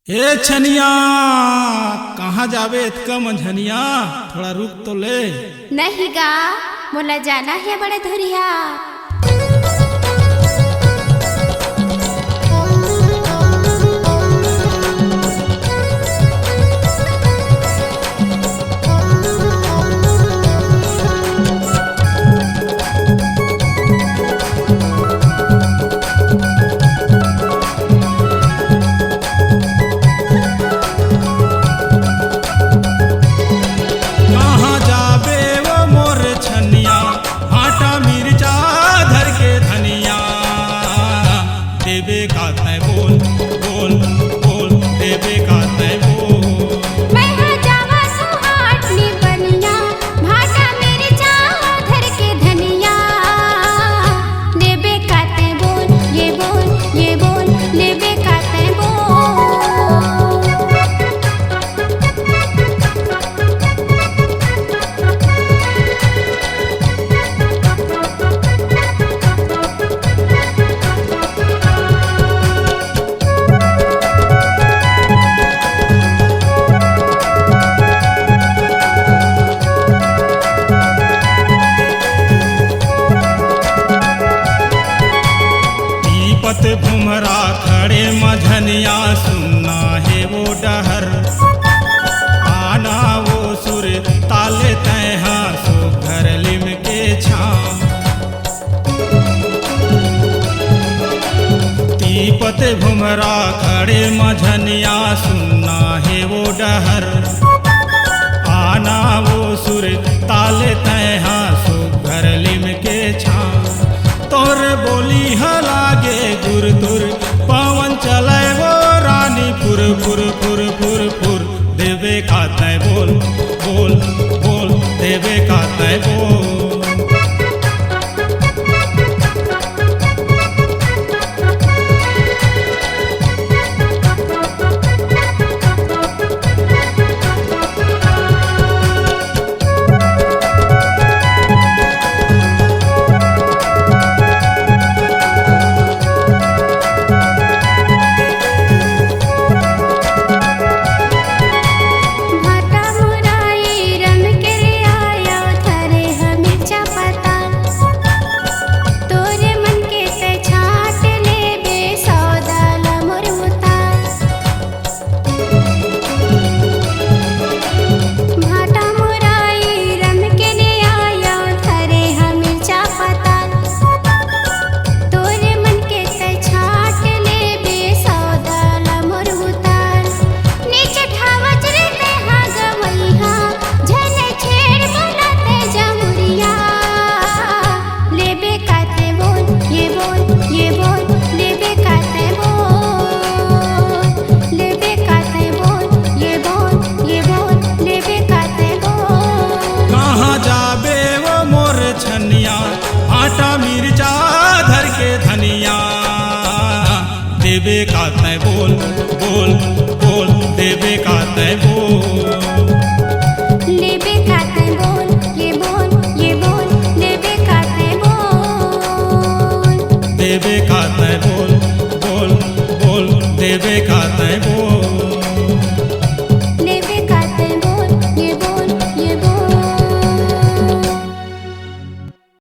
हे छनिया, कहाँ जावे इतका मंझनिया, थोड़ा रुक तो ले। नहीं गा, मोला जाना है बड़े धुरिया। देवे का तय बोल बोल बोल, देवे का तय बोल। मैं हाँ जावा सुहाटनी बनिया, भाटा मेरी चादर के धनिया। देवे का तय बोल, ये बोल ये बोल, देवे का तय बोल। पत भुमरा खड़े मझनिया, सुनना है वो डहर। आना वो सुर ताले तैहा, सो घर लिम के छाम। पत भुमरा खड़े मझनिया, सुनना है वो डहर। आना वो सुर ताले तैहा, सो घर लिम के छाम। तोर बोली हलागे गुर तुर, पवन चले वो रानी फुर फुर फुर फुर फुर। देवे का तय बोल बोल बोल, देवे का तय बोल। आटा मिर्चा धर के धनिया, देवे का तय बोल बोल बोल, देवे का तय बोल। लेवे का तय बोल, ये बोल लेवे का तय बोल। देवे का तय बोल बोल बोल, देवे का तय बोल।